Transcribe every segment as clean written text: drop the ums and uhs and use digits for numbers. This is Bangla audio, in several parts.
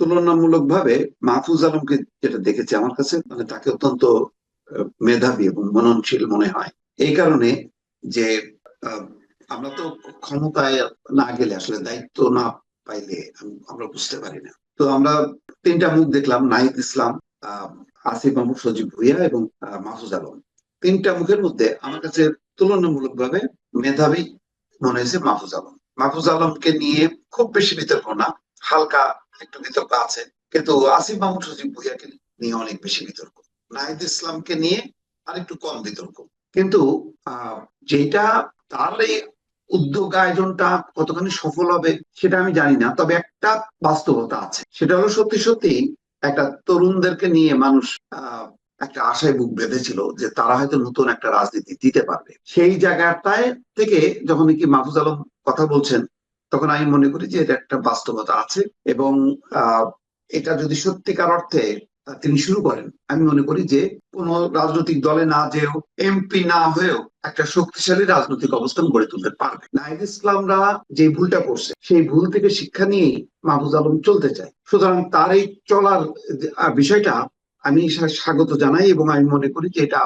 তুলনামূলক ভাবে মাহফুজ আলমকে যেটা দেখেছি আমার কাছে মানে তাকে অত্যন্ত মেধাবী এবং মননশীল মনে হয়। এই কারণে যে আহ, আমরা তো ক্ষমতায় না গেলে আসলে দায়িত্ব না পাইলে আমরা বুঝতে পারি না। তো আমরা তিনটা মুখ দেখলাম, নাহিদ ইসলাম, আহ আসিফ মাহমুদ সজীব ভুইয়া এবং মাহফুজ আলম। তিনটা মুখের মধ্যে আমার কাছে তুলনামূলক ভাবে মেধাবী মনে হয়েছে মাহফুজ আলম। মাহফুজ আলমকে নিয়ে খুব বেশি বিতর্ক না, হালকা একটু বিতর্ক আছে, কিন্তু আসিফ মাহমুদ সজীব ভুইয়াকে নিয়ে অনেক বেশি বিতর্ক। নাহিদ ইসলামকে নিয়ে আর একটু কম বিতর্ক। কিন্তু আহ যেটা তার এই উদ্যোগ আয়োজনটা কতখানি সফল হবে সেটা আমি জানি না, তবে একটা বাস্তবতা আছে, সেটা হলো সত্যি সত্যি একটা তরুণদেরকে নিয়ে মানুষ আহ একটা আশায় বুক বেঁধেছিল যে তারা হয়তো নতুন একটা রাজনীতি দিতে পারবে। সেই জায়গাটায় থেকে যখন কি মাহফুজ আলম কথা বলছেন, তখন আমি মনে করি যে এটা একটা বাস্তবতা আছে। এবং আহ এটা যদি সত্যিকার অর্থে তিনি শুরু করেন, আমি মনে করি যে কোন রাজনৈতিক দলে না যেও, এমপি না হয়েও একটা শক্তিশালী রাজনৈতিক অবস্থান গড়ে তুলতে পারবে। নাহিদ ইসলামরা যে ভুলটা করছে সেই ভুল থেকে শিক্ষা নিয়েই মাহফুজ আলম চলতে চায়। সুতরাং তার এই চলার বিষয়টা আমি স্বাগত জানাই এবং আমি মনে করি যে এটা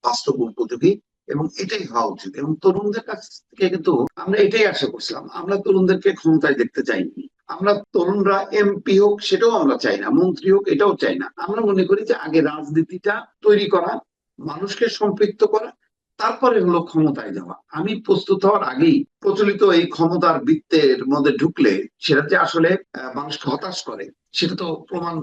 বাস্তব উপযোগী এবং এটাই হওয়া উচিত। এবং তরুণদের কাছ থেকে কিন্তু আমরা এটাই আশা করছিলাম, আমরা তরুণদেরকে ক্ষমতায় দেখতে চাইনি। আমরা তরুণরা এমপি হোক সেটাও আমরা চাই না, মন্ত্রী হোক এটাও চাই না। আমরা মনে করি যে আগে রাজনীতিটা তৈরি করা, মানুষকে সম্পৃক্ত করা, তারপরে হলো ক্ষমতায় যাওয়া। আমি প্রস্তুত হওয়ার আগেই প্রচলিত এই ক্ষমতার বৃত্তের মধ্যে ঢুকলে সেটা যে আসলে মানুষকে হতাশ করে সেটা তো প্রমাণ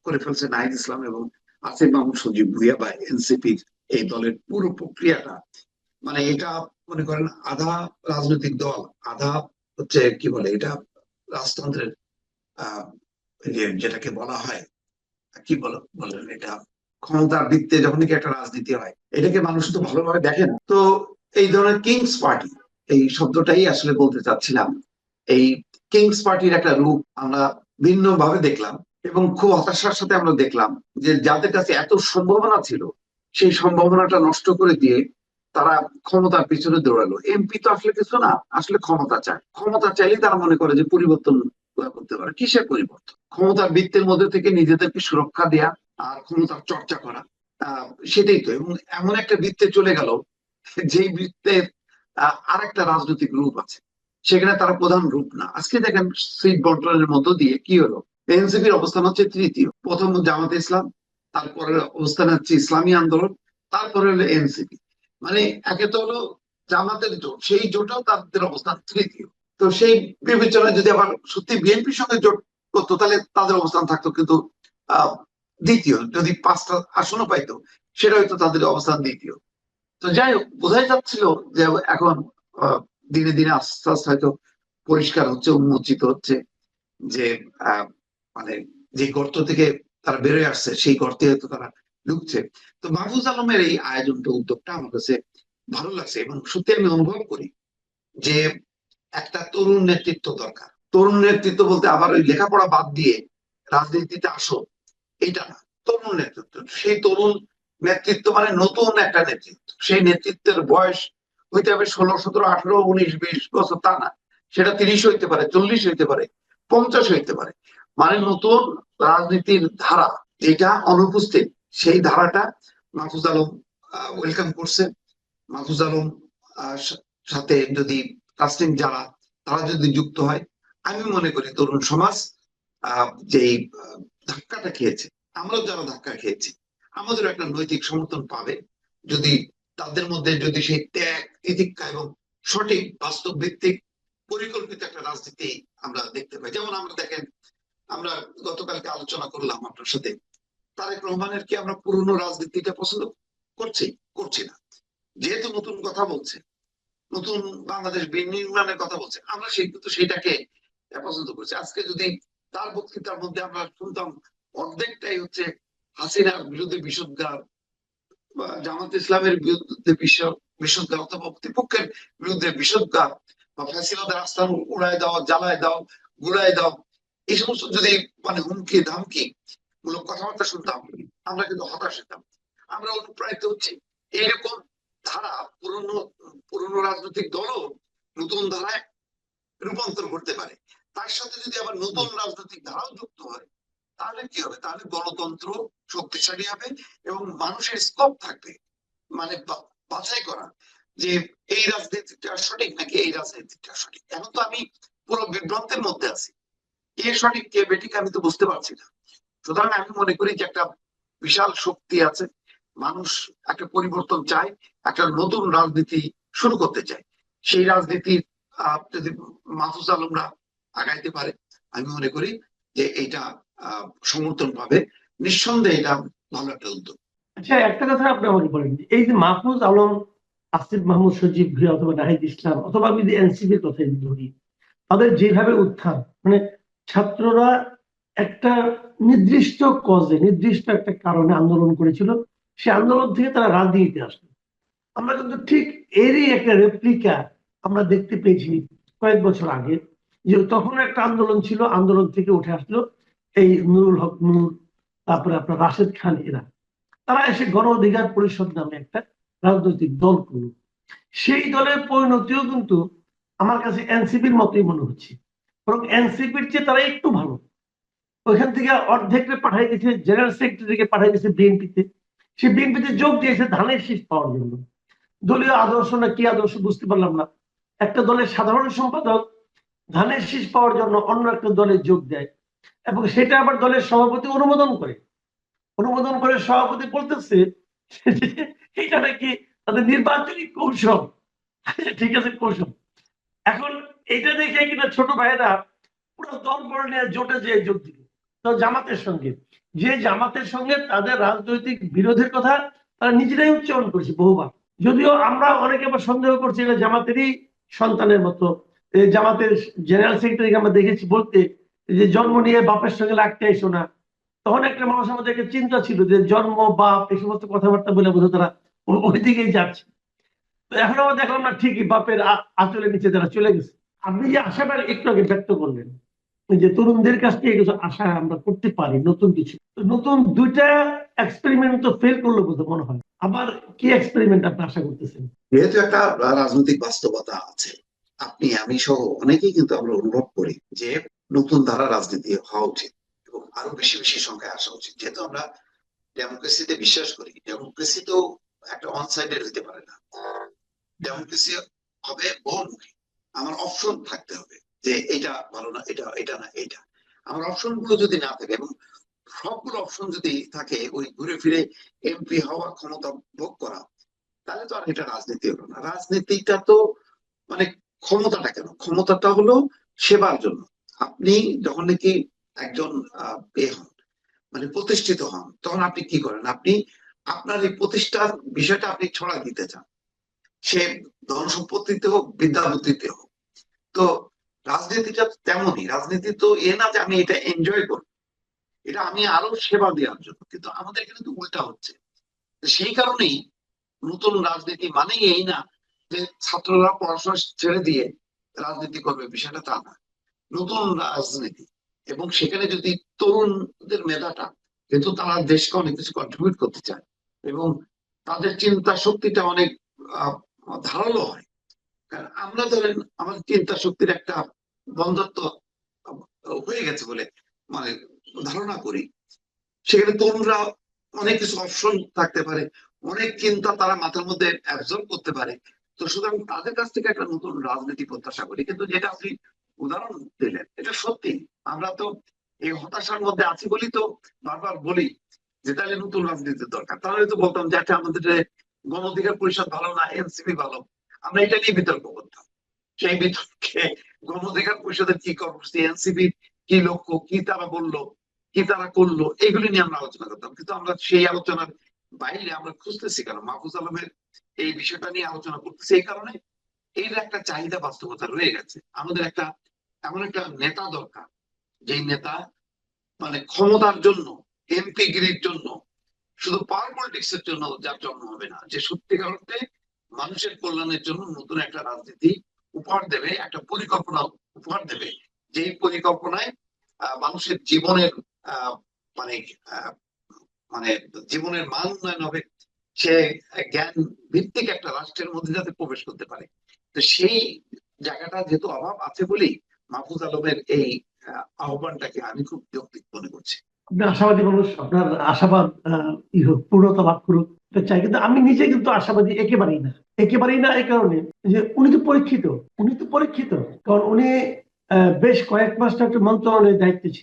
করে ফেলছে নাহিদ ইসলাম এবং আসিফ মাহমুদ সজীব ভুইয়া বা এনসিপির এই দলের পুরো প্রক্রিয়াটা। মানে এটা মনে করেন আধা রাজনৈতিক দল, আধা হচ্ছে কি বলে এটা রাজতন্ত্রের আহ যেটাকে বলা হয় কি বলেন এটা, ক্ষমতার ভিত্তিতে যখন কি একটা রাজনীতি হয় এটাকে মানুষ তো ভালোভাবে দেখেন। তো এই ধরনের কিংস পার্টি, এই শব্দটাই আসলে বলতে চাচ্ছিলাম। এই কিংস পার্টির একটা রূপ আমরা ভিন্ন ভাবে দেখলাম এবং খুব হতাশার সাথে আমরা দেখলাম যে যাদের কাছে এত সম্ভাবনা ছিল সেই সম্ভাবনাটা নষ্ট করে দিয়ে তারা ক্ষমতার পিছনে দৌড়ালো। এমপি তো আসলে কিছু না, আসলে ক্ষমতা চায়, ক্ষমতা চাইলেই তারা মনে করে যে পরিবর্তন করতে পারে। কিসের পরিবর্তন? ক্ষমতার বৃত্তের মধ্যে থেকে নিজেদেরকে সুরক্ষা দেয়া আর ক্ষমতার চর্চা করা, সেটাই তো। এবং এমন একটা বৃত্তে চলে গেল যেই বৃত্তের আর একটা রাজনৈতিক রূপ আছে, সেখানে তারা প্রধান রূপ না। আজকে দেখেন সিট বন্টনের মধ্য দিয়ে কি হলো, এনসিপির অবস্থান হচ্ছে তৃতীয়, প্রথম জামাতে ইসলাম, তারপরে অবস্থান হচ্ছে ইসলামী আন্দোলন, তারপরে হলো এনসিপি। মানে একে তো হলো জামাতের জোট, সেই জোটেও তাদের অবস্থান তৃতীয়। তো সেই বিবেচনায় যদি আবার সত্যি বিএনপির সঙ্গে জোট করতো তাহলে তাদের অবস্থান থাকতো কিন্তু আহ দ্বিতীয়, যদি 5টা আসনও পাইতো সেটা হয়তো তাদের অবস্থান দ্বিতীয়। তো যাই হোক, বোঝাই যাচ্ছিল যে এখন আহ, দিনে দিনে আস্তে আস্তে হয়তো পরিষ্কার হচ্ছে, উন্মোচিত হচ্ছে যে আহ, মানে যে গর্ত থেকে তারা বেরোয় আসছে সেই গর্তে হয়তো তারা ঢুকছে। তো মাহফুজ আলমের এই আয়োজনটা, উদ্যোগটা আমার কাছে ভালো লাগছে এবং সত্যি আমি অনুভব করি যে একটা তরুণ নেতৃত্ব দরকার। তরুণ নেতৃত্ব বলতে আবার ওই লেখাপড়া বাদ দিয়ে রাজনীতিতে আসো এটা না, তরুণ নেতৃত্ব। সেই তরুণ নেতৃত্ব মানে নতুন একটা নেতৃত্ব, সেই নেতৃত্বের বয়স হইতে হবে 16, 17, 18, 19, 20 বছর, তা না। সেটা 30 হইতে পারে, 40 হইতে পারে, 50 হইতে পারে। মানে নতুন রাজনীতির ধারা যেটা অনুপস্থিত, সেই ধারাটা মাহফুজ আলম ওয়েলকাম করছে। মাহফুজ আলম সাথে যদি কাস্টিং যারা, তারা যদি যুক্ত হয়, আমি মনে করি তরুণ সমাজ যেই ধাক্কাটা খেয়েছে, আমরাও যারা ধাক্কা খেয়েছি, আমাদের একটা নৈতিক সমর্থন পাবে যদি তাদের মধ্যে যদি সেই ত্যাগ, তিতিক্ষা এবং সঠিক বাস্তব ভিত্তিক পরিকল্পিত একটা রাজনীতি আমরা দেখতে পাই। যেমন আমরা দেখেন, আমরা গতকালকে আলোচনা করলাম আপনার সাথে, তারেক রহমানের কি আমরা পুরনো রাজনীতিটা পছন্দ করছি? করছি না। যেহেতু নতুন কথা বলছে, নতুন বাংলাদেশ বিনির্মাণের কথা বলছে, আমরা সেই কিন্তু সেটাকে পছন্দ করছি। আজকে যদি তার বক্তৃতার মধ্যে আমরা শুনতাম অর্ধেকটাই হচ্ছে হাসিনার বিরুদ্ধে বিষোদ্গার, বা জামাত ইসলামের বিরুদ্ধে বিষোদ্গার অথবা প্রতিপক্ষের বিরুদ্ধে বিষোদ্গার, বা ফ্যাসিবাদের আস্থান উড়াই দাও, জ্বালায় দাও, গুড়াই দাও, এই সমস্ত যদি মানে হুমকি ধামকি মূলক কথাবার্তা শুনতাম, আমরা কিন্তু হতাশ হতাম। আমরা অনুপ্রাণিত হচ্ছি এইরকম ধারা পুরনো পুরনো রাজনৈতিক দলও নতুন ধারায় রূপান্তর করতে পারে। তার সাথে যদি আবার নতুন রাজনৈতিক ধারাও যুক্ত হয়, তাহলে কি হবে? তাহলে গণতন্ত্র শক্তিশালী হবে এবং মানুষের স্কোপ থাকবে, মানে বাছাই করা যে এই রাজনীতিটা সঠিক নাকি এই রাজনীতিটা সঠিক। এখন তো আমি পুরো বিভ্রান্তের মধ্যে আছি, কে সঠিক কে বেঠিক আমি তো বুঝতে পারছি না। সুতরাং আমি মনে করি যে একটা বিশাল শক্তি আছে, মানুষ একটা পরিবর্তন চায়, একটা নতুন রাজনীতি শুরু করতে চায়। সেই রাজনীতি যদি মাহফুজ আলমরা আগাইতে পারে, আমি মনে করি যে এইটা সমর্থন পাবে। নিঃসন্দেহে এটা ভালো একটা উদ্যোগ। আচ্ছা, একটা কথা আপনি আমাকে বলেন, এই যে মাহফুজ আলম, আসিফ মাহমুদ সজীব ভুঁইয়া অথবা নাহিদ ইসলাম অথবা আমি যদি এনসিপির কথাই ধরি, তাদের যেভাবে উত্থান, মানে ছাত্ররা একটা নির্দিষ্ট কজে, নির্দিষ্ট একটা কারণে আন্দোলন করেছিল, সে আন্দোলন থেকে তারা রাজনীতিতে আসলো। আমরা কিন্তু ঠিক এরই একটা রেপ্লিকা আমরা দেখতে পেয়েছি কয়েক বছর আগে, যে তখন একটা আন্দোলন ছিল, আন্দোলন থেকে উঠে আসলো এই নুরুল হক নূর, তারপরে আপনার রাশেদ খান, এরা তারা এসে গণ অধিকার পরিষদ নামে একটা রাজনৈতিক দল করল। সেই দলের পরিণতিও কিন্তু আমার কাছে এনসিপির মতোই মনে হচ্ছে, বরং এনসিপির চেয়ে তারা একটু ভালো। ওইখান থেকে অর্ধেককে পাঠিয়ে দিয়েছে, জেনারেল সেক্রেটারিকে পাঠিয়ে দিয়েছে বিএনপিতে। সে বিএনপিতে যোগ দিয়েছে ধানের শীষ পাওয়ার জন্য। দলীয় আদর্শ না কি আদর্শ বুঝতে পারলাম না, একটা দলের সাধারণ সম্পাদক ধানের শীষ পাওয়ার জন্য অন্য একটা দলে যোগ দেয় এবং সেটা আবার দলের সভাপতি অনুমোদন করে। সভাপতি বলতেছে এটা নাকি তাদের নির্বাচনী কৌশল। ঠিক আছে, কৌশল। এখন এটা দেখে কিনা ছোট ভাইয়েরা পুরো দল বড় নিয়ে জোটে যেয়ে যোগ দিল তো জামাতের সঙ্গে, যে জামাতের সঙ্গে তাদের রাজনৈতিক বিরোধের কথা তারা নিজেরাই উচ্চারণ করেছে বহুবার। যদিও আমরা অনেকে আবার সন্দেহ করছি এটা জামাতেরই সন্তানের মতো। জামাতের জেনারেল সেক্রেটারিকে আমরা দেখেছি বলতে যে জন্ম নিয়ে বাপের সঙ্গে লাগতে এসো না। তখন একটা মানুষের মধ্যে একটা চিন্তা ছিল যে জন্ম বাপ এই সমস্ত কথাবার্তা বলে বোধ তারা ওই দিকেই যাচ্ছে। তো এখন আমরা দেখলাম না, ঠিকই বাপের আঁচলের নিচে তারা চলে গেছে। আপনি যে আশাটা একটু আগে ব্যক্ত করলেন যে তরুণদের কাছ থেকে কিছু আশা আমরা করতে পারি, নতুন কিছু, নতুন দুইটা এক্সপেরিমেন্ট তো ফেল করলো বলতে মনে হয়। আবার কি এক্সপেরিমেন্ট আপনি আশা করতেছেন? যেহেতু একটা রাজনৈতিক বাস্তবতা আছে, আপনি আমি সহ অনেকেই কিন্তু আমরা অনুভব করি যে নতুন ধারা রাজনীতি হওয়া উচিত এবং আরো বেশি বেশি সংখ্যায় আসা উচিত। যেহেতু আমরা ডেমোক্রেসিতে বিশ্বাস করি, ডেমোক্রেসি তো একটা ওয়ান সাইডেড হতে পারে না। ডেমোক্রেসি হবে বহুমুখী। আমার অপশন থাকতে হবে যে এটা ভালো না, এটা এটা না এটা। আমার অপশন গুলো যদি না থাকে এবং সবগুলো অপশন যদি থাকে ওই ঘুরে ফিরে এমপি হওয়া, ক্ষমতা ভোগ করা, তাহলে তো আর এটা রাজনীতি হলো না। রাজনীতিটা তো মানে ক্ষমতাটা কেন, ক্ষমতাটা হলো সেবার জন্য। আপনি যখন নাকি একজন হন, মানে প্রতিষ্ঠিত হন, তখন আপনি কি করেন? আপনি আপনার এই প্রতিষ্ঠার বিষয়টা আপনি ছড়া দিতে চান, সে ধন সম্পত্তিতে হোক, বিদ্যা বুদ্ধিতে হোক। তো রাজনীতিটা তেমনই। রাজনীতি তো এ না যে আমি এটা এনজয় করব, এটা আমি আরো সেবা দেওয়ার জন্য। কিন্তু আমাদের এখানে তো উল্টা হচ্ছে। সেই কারণেই নতুন রাজনীতি মানেই এই না যে ছাত্ররা পড়াশোনা ছেড়ে দিয়ে রাজনীতি করবে, বিষয়টা তা না। নতুন রাজনীতি, এবং সেখানে যদি তরুণদের মেধাটা, যেহেতু তারা দেশকে অনেক কিছু কন্ট্রিবিউট করতে চায় এবং তাদের চিন্তা শক্তিটা অনেক ধারালো হয়। কারণ আমরা ধরেন আমাদের চিন্তা শক্তির একটা বন্ধত্ব হয়ে গেছে বলে মানে ধারণা করি। সেখানে তরুণরা অনেক কিছু অপশন থাকতে পারে, অনেক চিন্তা তারা মাথার মধ্যে অ্যাবজর্ব করতে পারে। তো সুতরাং তাদের কাছ থেকে একটা নতুন রাজনীতি প্রত্যাশা করি। কিন্তু যেটা আপনি উদাহরণ দিলেন, এটা সত্যি। আমরা তো এই হতাশার মধ্যে আছি বলি তো বারবার বলি যে তাহলে নতুন রাজনীতির দরকার। তাহলে তো বলতাম যে একটা আমাদের গণ অধিকার পরিষদ ভালো না এনসিপি ভালো, আমরা এটা নিয়ে বিতর্ক করতাম। সেই বিতর্কে গণ অধিকার পরিষদের কি কর্মসূচি, এনসিপি কি লক্ষ্য, কি তারা বললো, কি তারা করলো, এগুলি নিয়ে আমরা আলোচনা করতাম। কিন্তু আমরা সেই আলোচনার বাইরে আমরা খুঁজতেছি কেন? মাহফুজ আলমের এই বিষয়টা নিয়ে আলোচনা করতেছি এই কারণে এর একটা চাহিদা বাস্তবতা রয়ে গেছে। আমাদের একটা এমন একটা নেতা দরকার, যেই নেতা মানে ক্ষমতার জন্য, এমপি গিরির জন্য, শুধু পাওয়ার পলিটিক্স এর জন্য যার জন্ম হবে না, যে সত্যিকার অর্থে মানুষের কল্যাণের জন্য নতুন একটা রাজনীতি উপহার দেবে, একটা পরিকল্পনা উপহার দেবে, যেই পরিকল্পনায় মানুষের জীবনের আহ মানে আহ মানে জীবনের মান উন্নয়ন হবে। সে জ্ঞান ভিত্তিক একটা রাষ্ট্রের মধ্যে যাতে প্রবেশ করতে পারে। তো সেই জায়গাটা যেহেতু অভাব আছে বলেই মাহফুজ আলমের এই আহ্বানটাকে আমি খুব যৌক্তিক মনে করছি। আপনি আশাবাদী মানুষ, আপনার আশাবাদ পূর্ণতা লাভ করুক এটা চাই, কিন্তু আমি নিজে কিন্তু আশাবাদী একেবারেই না। একেবারেই না এই কারণে যে উনি তো পরীক্ষিত, কারণ উনি বেশ কয়েক মাস একটা মন্ত্রণালয়ের দায়িত্বে ছিলেন।